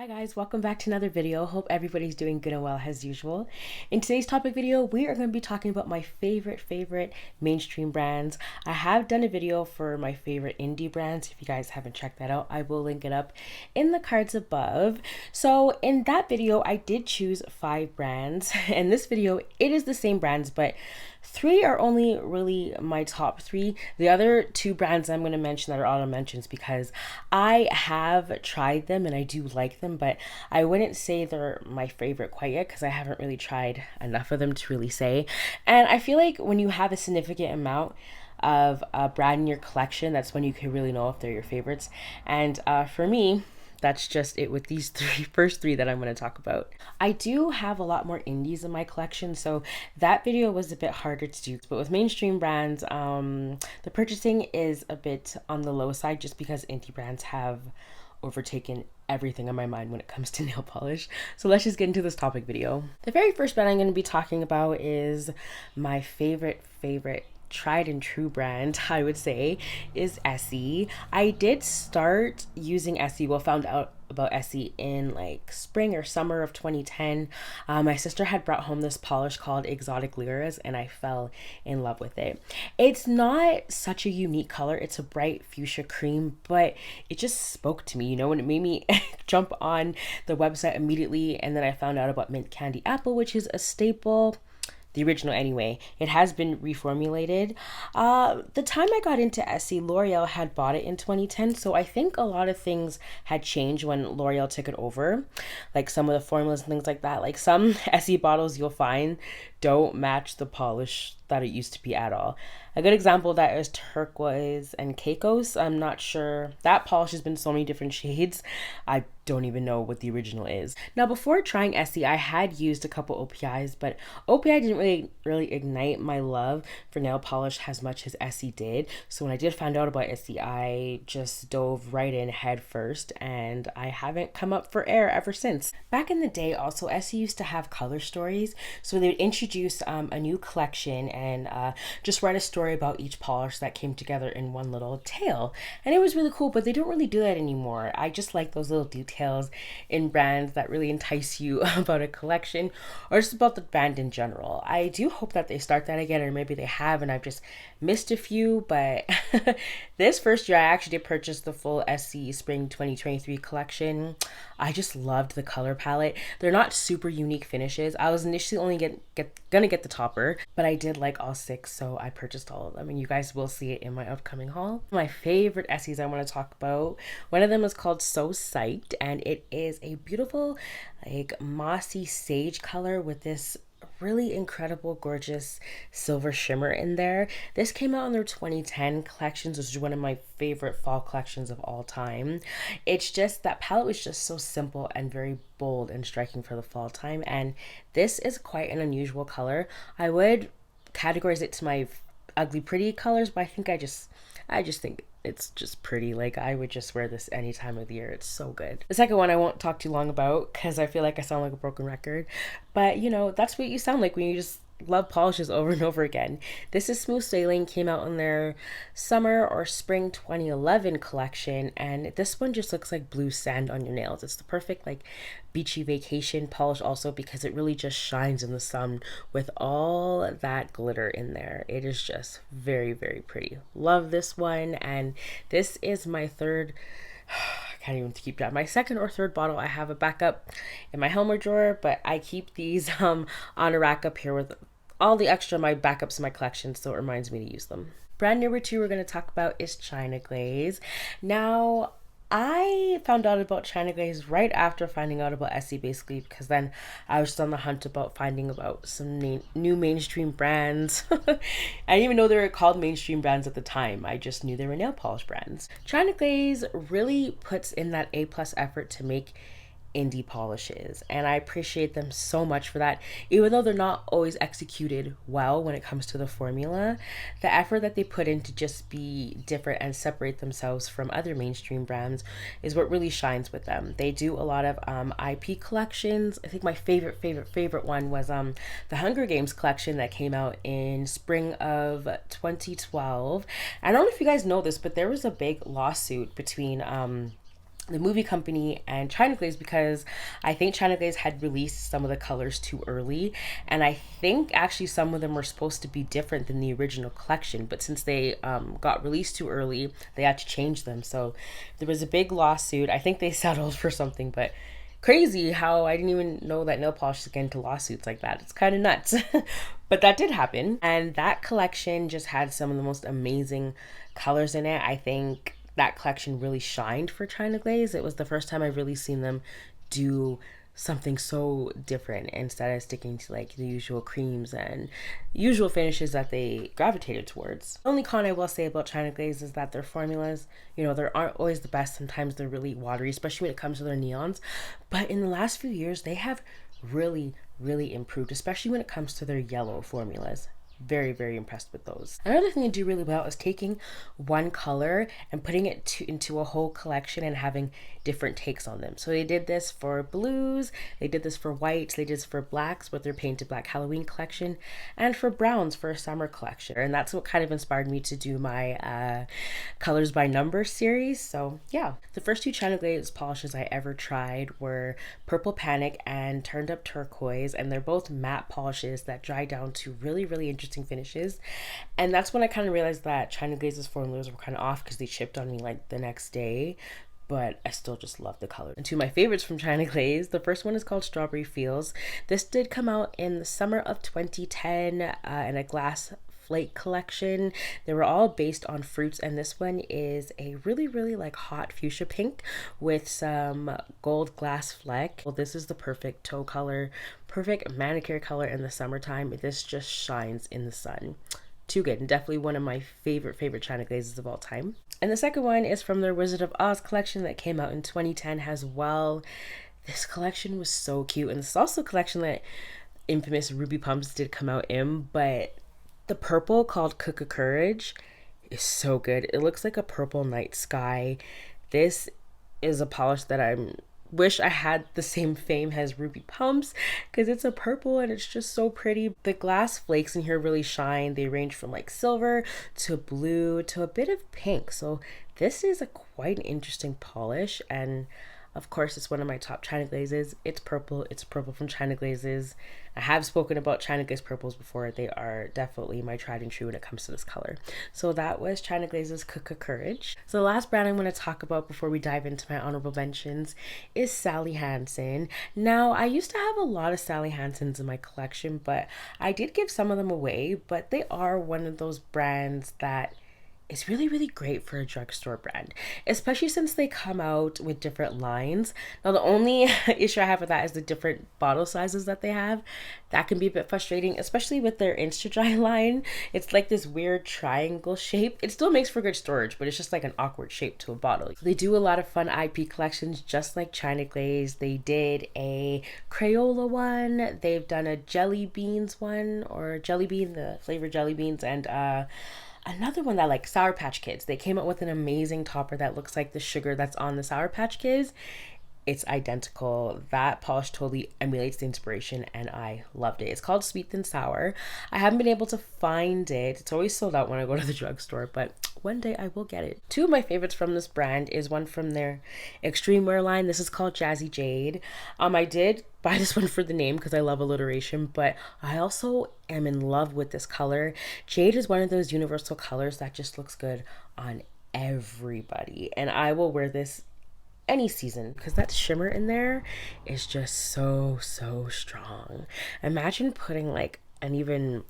Hi guys, welcome back to another video. Hope everybody's doing good and well as usual. In today's topic video, we are going to be talking about my favorite mainstream brands. I have done a video for my favorite indie brands. If you guys haven't checked that out, I will link it up in the cards above. So in that video, I did choose 5 brands. In this video, it is the same brands, but 3 are only really my top 3. The other 2 brands I'm going to mention that are auto mentions because I have tried them and I do like them, but I wouldn't say they're my favorite quite yet because I haven't really tried enough of them to really say. And I feel like when you have a significant amount of a brand in your collection, that's when you can really know if they're your favorites. And for me, that's just it with these first three that I'm going to talk about. I do have a lot more indies in my collection, so that video was a bit harder to do. But with mainstream brands, the purchasing is a bit on the low side just because indie brands have overtaken everything on my mind when it comes to nail polish. So let's just get into this topic video. The very first brand I'm going to be talking about is my favorite tried and true brand, I would say, is Essie. I did start using Essie, found out about Essie in like spring or summer of 2010. My sister had brought home this polish called Exotic Lyras and I fell in love with it. It's not such a unique color. It's a bright fuchsia cream, but it just spoke to me, and it made me jump on the website immediately. And then I found out about Mint Candy Apple, which is a staple. The original anyway. It has been reformulated. The time I got into Essie, L'Oreal had bought it in 2010, so I think a lot of things had changed when L'Oreal took it over, like some of the formulas and things like that. Like some Essie bottles you'll find don't match the polish that it used to be at all. A good example of that is turquoise and Caicos. I'm not sure. That polish has been so many different shades. I don't even know what the original is. Now, before trying Essie, I had used a couple OPIs, but OPI didn't really ignite my love for nail polish as much as Essie did. So when I did find out about Essie, I just dove right in head first, and I haven't come up for air ever since. Back in the day, also, Essie used to have color stories. So they would introduce a new collection and just write a story about each polish that came together in one little tale. And it was really cool, but they don't really do that anymore. I just like those little details in brands that really entice you about a collection or just about the brand in general. I do hope that they start that again, or maybe they have and I've just missed a few, but this first year I actually did purchase the full Essie Spring 2023 collection. I just loved the color palette. They're not super unique finishes. I was initially only gonna get the topper, but I did like all 6, so I purchased all of them, and you guys will see it in my upcoming haul. My favorite Essies I want to talk about, one of them is called So Psyched, and it is a beautiful like mossy sage color with this really incredible gorgeous silver shimmer in there. This came out in their 2010 collections, which is one of my favorite fall collections of all time. It's just that palette was just so simple and very bold and striking for the fall time, and this is quite an unusual color. I would categorize it to my ugly pretty colors, but I just think it's just pretty. Like, I would just wear this any time of the year. It's so good. The second one I won't talk too long about because I feel like I sound like a broken record, but that's what you sound like when you just love polishes over and over again. This is Smooth Sailing, came out in their summer or spring 2011 collection, and this one just looks like blue sand on your nails. It's the perfect like beachy vacation polish also because it really just shines in the sun with all that glitter in there. It is just very pretty. Love this one, and this is my third I can't even keep that. My second or third bottle. I have a backup in my Helmer drawer, but I keep these on a rack up here with all the extra my backups in my collection, so it reminds me to use them. Brand number 2 we're going to talk about is China Glaze. Now, I found out about China Glaze right after finding out about Essie, basically, because then I was just on the hunt about finding about some new mainstream brands. I didn't even know they were called mainstream brands at the time. I just knew they were nail polish brands. China Glaze really puts in that A+ effort to make indie polishes, and I appreciate them so much for that. Even though they're not always executed well when it comes to the formula, the effort that they put in to just be different and separate themselves from other mainstream brands is what really shines with them. They do a lot of IP collections. I think my favorite one was the Hunger Games collection that came out in spring of 2012. I don't know if you guys know this, but there was a big lawsuit between the movie company and China Glaze, because I think China Glaze had released some of the colors too early, and I think actually some of them were supposed to be different than the original collection, but since they got released too early, they had to change them. So there was a big lawsuit. I think they settled for something, but crazy how I didn't even know that nail polish get into lawsuits like that. It's kind of nuts. But that did happen, and that collection just had some of the most amazing colors in it. I think that collection really shined for China Glaze. It was the first time I've really seen them do something so different instead of sticking to like the usual creams and usual finishes that they gravitated towards. The only con I will say about China Glaze is that their formulas, they aren't always the best. Sometimes they're really watery, especially when it comes to their neons. But in the last few years, they have really, really improved, especially when it comes to their yellow formulas. Very, very impressed with those. Another thing they do really well is taking one color and putting it into a whole collection and having different takes on them. So they did this for blues, they did this for whites, they did this for blacks with their Painted Black Halloween collection, and for browns for a summer collection. And that's what kind of inspired me to do my colors by number series. So yeah, the first two China Glaze polishes I ever tried were Purple Panic and Turned Up Turquoise, and they're both matte polishes that dry down to really, really interesting finishes. And that's when I kind of realized that China Glaze's formulas were kind of off because they chipped on me like the next day, but I still just love the color. And two of my favorites from China Glaze, the first one is called Strawberry Fields. This did come out in the summer of 2010 in a glass flake collection. They were all based on fruits, and this one is a really, really like hot fuchsia pink with some gold glass fleck. Well, this is the perfect toe color, perfect manicure color in the summertime. This just shines in the sun. Too good, and definitely one of my favorite China Glazes of all time. And the second one is from their Wizard of Oz collection that came out in 2010 as well. This collection was so cute, and this is also a collection that infamous Ruby Pumps did come out in, but the purple called Cook of Courage is so good. It looks like a purple night sky. This is a polish that I wish I had the same fame as Ruby Pumps, because it's a purple and it's just so pretty. The glass flakes in here really shine. They range from like silver to blue to a bit of pink. So this is a quite an interesting polish, and of course, it's one of my top China Glazes. It's purple. It's purple from China Glazes. I have spoken about China Glaze purples before. They are definitely my tried and true when it comes to this color. So that was China Glaze's Cook of Courage. So the last brand I'm going to talk about before we dive into my honorable mentions is Sally Hansen. Now, I used to have a lot of Sally Hansens in my collection, but I did give some of them away. But they are one of those brands that is really, really great for a drugstore brand, especially since they come out with different lines. Now, the only issue I have with that is the different bottle sizes that they have. That can be a bit frustrating, especially with their Insta-Dry line. It's like this weird triangle shape. It still makes for good storage, but it's just like an awkward shape to a bottle. They do a lot of fun IP collections, just like China Glaze. They did a Crayola one. They've done a jelly beans one, or jelly bean, the flavored jelly beans, and another one that like Sour Patch Kids. They came out with an amazing topper that looks like the sugar that's on the Sour Patch Kids. It's identical. That polish totally emulates the inspiration, and I loved it. It's called Sweet and Sour. I haven't been able to find it. It's always sold out when I go to the drugstore, but one day I will get it. Two of my favorites from this brand is one from their Extreme Wear line. This is called Jazzy Jade. I did buy this one for the name because I love alliteration, but I also am in love with this color. Jade is one of those universal colors that just looks good on everybody, and I will wear this any season because that shimmer in there is just so strong. Imagine putting like an even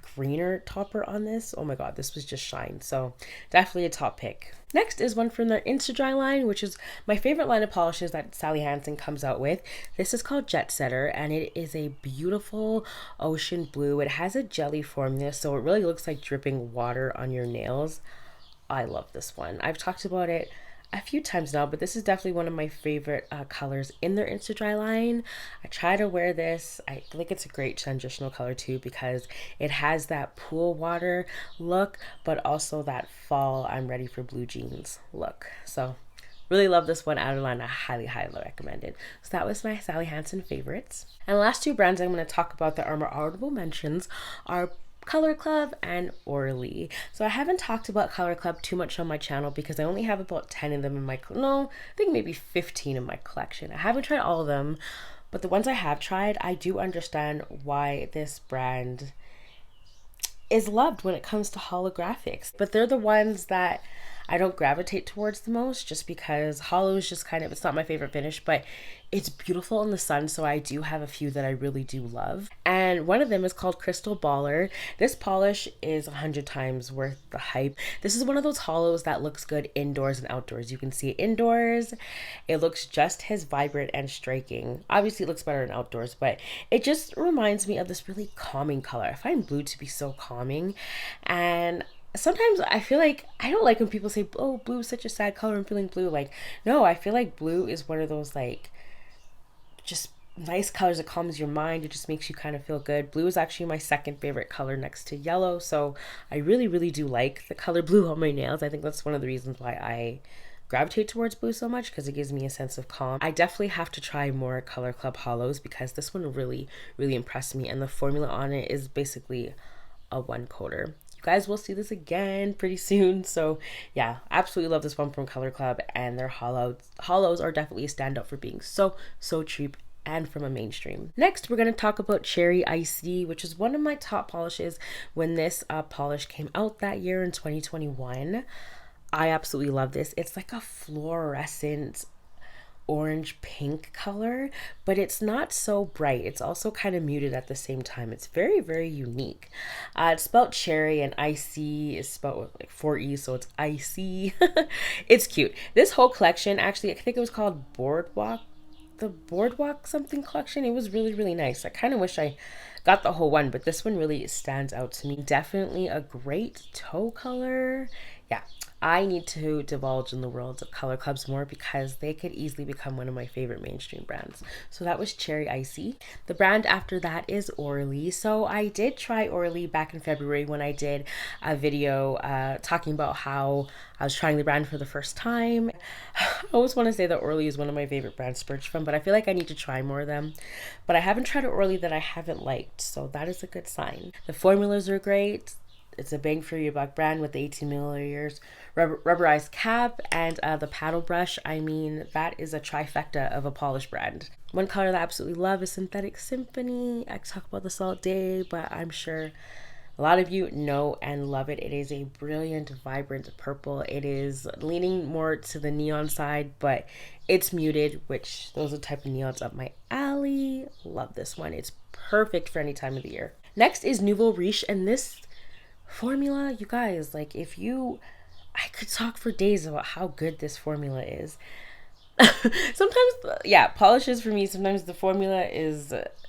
greener topper on this. Oh my god, this was just shine. So definitely a top pick. Next is one from their Insta-Dry line, which is my favorite line of polishes that Sally Hansen comes out with. This is called Jet Setter, and it is a beautiful ocean blue. It has a jelly formula, so it really looks like dripping water on your nails. I love this one. I've talked about it a few times now, but this is definitely one of my favorite colors in their Insta-Dry line. I try to wear this. I think it's a great transitional color too because it has that pool water look, but also that fall I'm ready for blue jeans look. So really love this one out of line. I highly recommend it. So that was my Sally Hansen favorites. And the last two brands I'm going to talk about that are more honorable mentions are Color Club and Orly. So I haven't talked about Color Club too much on my channel because I only have about 10 of them in my, no, I think maybe 15 in my collection. I haven't tried all of them, but the ones I have tried, I do understand why this brand is loved when it comes to holographics. But they're the ones that I don't gravitate towards the most, just because hollow is just kind of, it's not my favorite finish, but it's beautiful in the sun. So I do have a few that I really do love. And one of them is called Crystal Baller. This polish is 100 times worth the hype. This is one of those hollows that looks good indoors and outdoors. You can see it indoors. It looks just as vibrant and striking. Obviously it looks better in outdoors, but it just reminds me of this really calming color. I find blue to be so calming, and sometimes I feel like, I don't like when people say, oh, blue is such a sad color, I'm feeling blue. Like, no, I feel like blue is one of those like just nice colors that calms your mind. It just makes you kind of feel good. Blue is actually my second favorite color next to yellow. So I really, really do like the color blue on my nails. I think that's one of the reasons why I gravitate towards blue so much, because it gives me a sense of calm. I definitely have to try more Color Club hollows because this one really, really impressed me. And the formula on it is basically a one coater. Guys, we'll see this again pretty soon. So yeah, absolutely love this one from Color Club, and their hollows are definitely a standout for being so cheap and from a mainstream. Next, we're going to talk about Cherry Icy, which is one of my top polishes when this polish came out that year in 2021. I absolutely love this. It's like a fluorescent orange pink color, but it's not so bright. It's also kind of muted at the same time. It's very, very unique. It's spelled cherry, and icy is spelled with like 4 E's, so it's icy. It's cute. This whole collection, actually, I think it was called the Boardwalk something collection. It was really, really nice. I kind of wish I got the whole one, but this one really stands out to me. Definitely a great toe color. Yeah, I need to divulge in the world of Color Clubs more because they could easily become one of my favorite mainstream brands. So that was Cherry Icy. The brand after that is Orly. So I did try Orly back in February when I did a video talking about how I was trying the brand for the first time. I always want to say that Orly is one of my favorite brands to purchase from, but I feel like I need to try more of them. But I haven't tried an Orly that I haven't liked, so that is a good sign. The formulas are great. It's a bang for your buck brand with the 18 milliliters rubberized cap and the paddle brush. I mean, that is a trifecta of a polish brand. One color that I absolutely love is Synthetic Symphony. I could talk about this all day, but I'm sure a lot of you know and love it. It is a brilliant, vibrant purple. It is leaning more to the neon side, but it's muted, which those are the type of neons up my alley. Love this one. It's perfect for any time of the year. Next is Nouveau Riche, and this formula, you guys, like, I could talk for days about how good this formula is. Sometimes, yeah, polishes for me, sometimes the formula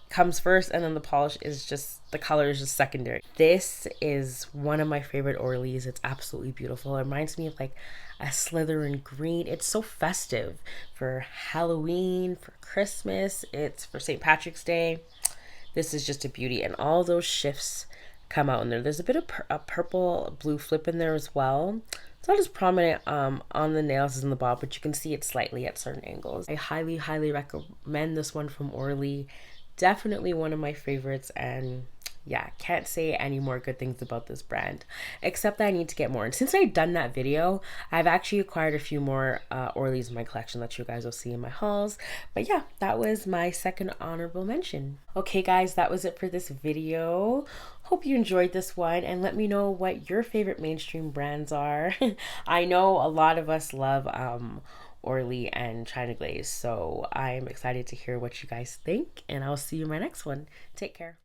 comes first, and then the polish is just, the color is just secondary. This is one of my favorite Orlys. It's absolutely beautiful. It reminds me of like a Slytherin green. It's so festive for Halloween, for Christmas, it's for St. Patrick's Day. This is just a beauty, and all those shifts come out in there. There's a bit of a purple blue flip in there as well. It's not as prominent on the nails as in the bottom, but you can see it slightly at certain angles. I highly, highly recommend this one from Orly. Definitely one of my favorites, and yeah, can't say any more good things about this brand, except that I need to get more. And since I've done that video, I've actually acquired a few more Orlys in my collection that you guys will see in my hauls. But yeah, that was my second honorable mention. Okay guys, that was it for this video. Hope you enjoyed this one, and let me know what your favorite mainstream brands are. I know a lot of us love Orly and China Glaze, so I'm excited to hear what you guys think, and I'll see you in my next one. Take care.